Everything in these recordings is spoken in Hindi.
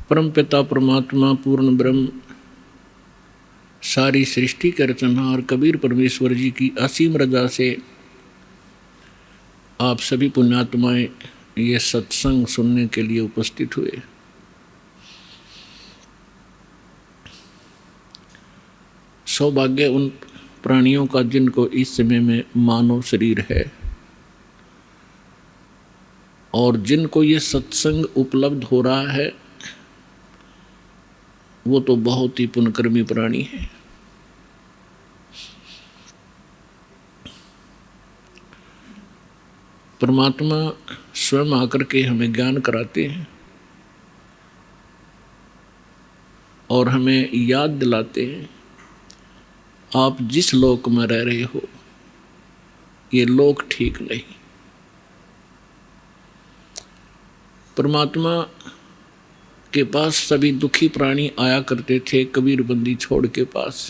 परमपिता परमात्मा पूर्ण ब्रह्म सारी सृष्टि के रचनहार कबीर परमेश्वर जी की असीम रजा से आप सभी पुण्यात्माएं ये सत्संग सुनने के लिए उपस्थित हुए। सौभाग्य उन प्राणियों का जिनको इस समय में मानव शरीर है और जिनको ये सत्संग उपलब्ध हो रहा है, वो तो बहुत ही पुण्यकर्मी प्राणी है। परमात्मा स्वयं आकर के हमें ज्ञान कराते हैं और हमें याद दिलाते हैं, आप जिस लोक में रह रहे हो ये लोक ठीक नहीं। परमात्मा के पास सभी दुखी प्राणी आया करते थे कबीर बंदी छोड़ के पास,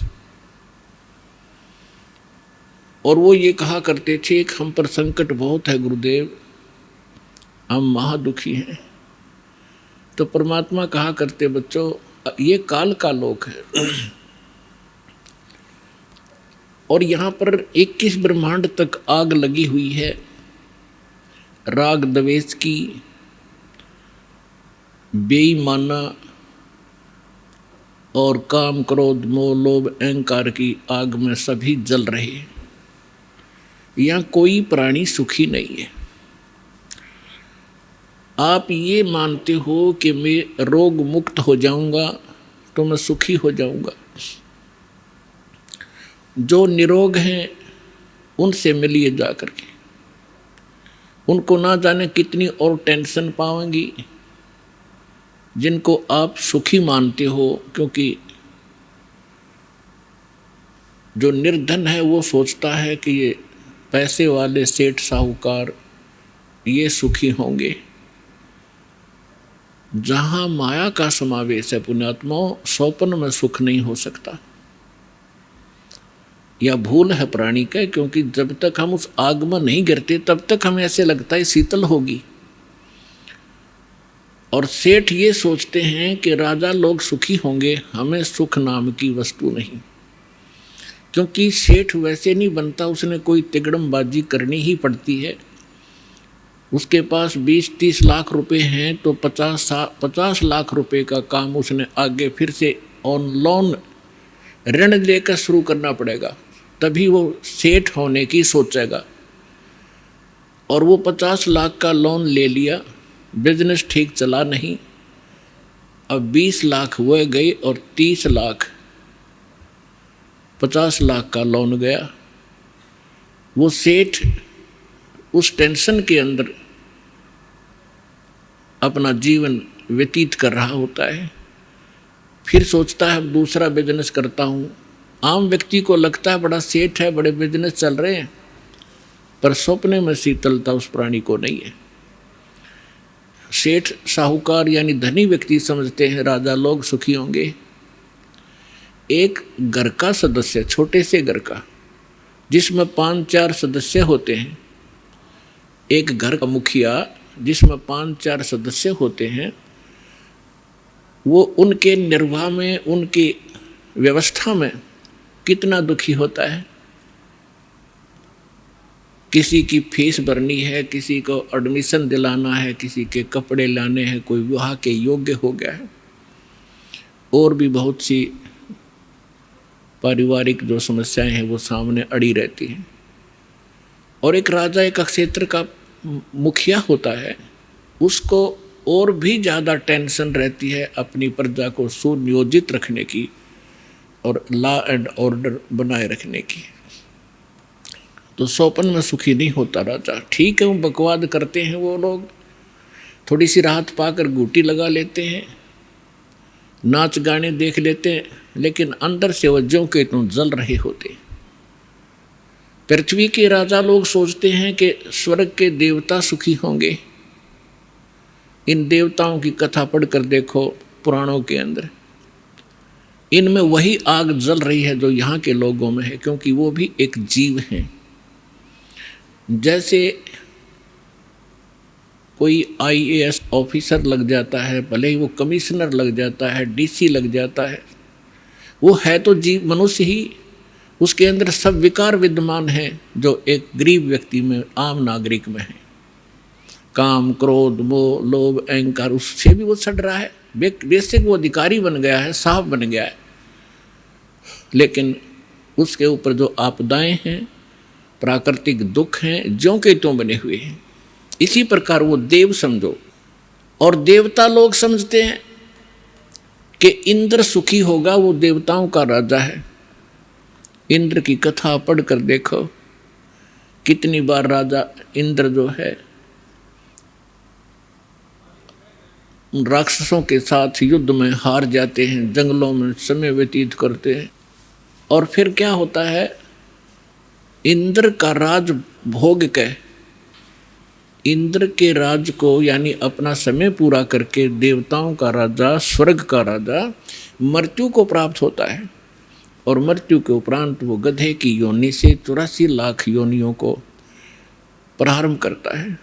और वो ये कहा करते थे कि हम पर संकट बहुत है गुरुदेव, हम महादुखी हैं। तो परमात्मा कहा करते, बच्चों ये काल का लोक है और यहाँ पर 21 ब्रह्मांड तक आग लगी हुई है राग द्वेष की, बेईमाना और काम क्रोध मोह लोभ अहंकार की आग में सभी जल रहे हैं। यहाँ कोई प्राणी सुखी नहीं है। आप ये मानते हो कि मैं रोग मुक्त हो जाऊंगा तो मैं सुखी हो जाऊंगा। जो निरोग हैं उनसे मिलिए जा करके, उनको ना जाने कितनी और टेंशन पाएंगी जिनको आप सुखी मानते हो, क्योंकि जो निर्धन है वो सोचता है कि ये पैसे वाले सेठ साहूकार ये सुखी होंगे। जहां माया का समावेश है पुण्यात्माओं, स्वप्न में सुख नहीं हो सकता। यह भूल है प्राणी का, क्योंकि जब तक हम उस आग में नहीं गिरते तब तक हमें ऐसे लगता है शीतल होगी। और सेठ ये सोचते हैं कि राजा लोग सुखी होंगे, हमें सुख नाम की वस्तु नहीं। क्योंकि सेठ वैसे नहीं बनता, उसने कोई तिगड़मबाजी करनी ही पड़ती है। उसके पास 20-30 लाख रुपए हैं तो 50 लाख रुपए का काम उसने आगे फिर से ऑन लोन ऋण लेकर शुरू करना पड़ेगा, तभी वो सेठ होने की सोचेगा। और वो 50 लाख का लोन ले लिया, बिजनेस ठीक चला नहीं, अब 20 लाख वो गए और 30 लाख 50 लाख का लोन गया। वो सेठ उस टेंशन के अंदर अपना जीवन व्यतीत कर रहा होता है। फिर सोचता है अब दूसरा बिजनेस करता हूँ। आम व्यक्ति को लगता है बड़ा सेठ है, बड़े बिजनेस चल रहे हैं, पर सपने में शीतलता उस प्राणी को नहीं है। सेठ साहूकार यानी धनी व्यक्ति समझते हैं राजा लोग सुखी होंगे। एक घर का सदस्य, छोटे से घर का जिसमें 5-4 सदस्य होते हैं, एक घर का मुखिया जिसमें 5-4 सदस्य होते हैं, वो उनके निर्वाह में, उनकी व्यवस्था में कितना दुखी होता है। किसी की फीस भरनी है, किसी को एडमिशन दिलाना है, किसी के कपड़े लाने हैं, कोई विवाह के योग्य हो गया है, और भी बहुत सी पारिवारिक जो समस्याएं हैं वो सामने अड़ी रहती हैं। और एक राजा एक क्षेत्र का मुखिया होता है, उसको और भी ज़्यादा टेंशन रहती है अपनी प्रजा को सुनियोजित रखने की और लॉ एंड ऑर्डर बनाए रखने की। तो स्वप्न में सुखी नहीं होता राजा। ठीक है, वो बकवाद करते हैं, वो लोग थोड़ी सी राहत पाकर घूटी लगा लेते हैं, नाच गाने देख लेते हैं, लेकिन अंदर से वो ज्यों के त्यों जल रहे होते। पृथ्वी के राजा लोग सोचते हैं कि स्वर्ग के देवता सुखी होंगे। इन देवताओं की कथा पढ़कर देखो पुराणों के अंदर, इनमें वही आग जल रही है जो यहाँ के लोगों में है, क्योंकि वो भी एक जीव हैं। जैसे कोई आईएएस ऑफिसर लग जाता है, भले ही वो कमिश्नर लग जाता है, डीसी लग जाता है, वो है तो जीव मनुष्य ही, उसके अंदर सब विकार विद्यमान हैं जो एक गरीब व्यक्ति में, आम नागरिक में है। काम, क्रोध, मोह, लोभ, अहंकार, उससे भी वो सड़ रहा है। बेसिक वो अधिकारी बन गया है, साहब बन गया है, लेकिन उसके ऊपर जो आपदाएं हैं, प्राकृतिक दुख हैं, ज्यों के त्यों बने हुए हैं। इसी प्रकार वो देव समझो। और देवता लोग समझते हैं कि इंद्र सुखी होगा, वो देवताओं का राजा है। इंद्र की कथा पढ़कर देखो, कितनी बार राजा इंद्र जो है राक्षसों के साथ युद्ध में हार जाते हैं, जंगलों में समय व्यतीत करते हैं। और फिर क्या होता है, इंद्र का राज भोग के, इंद्र के राज को यानी अपना समय पूरा करके देवताओं का राजा, स्वर्ग का राजा मृत्यु को प्राप्त होता है। और मृत्यु के उपरांत वो गधे की योनि से 84 लाख योनियों को प्रारंभ करता है।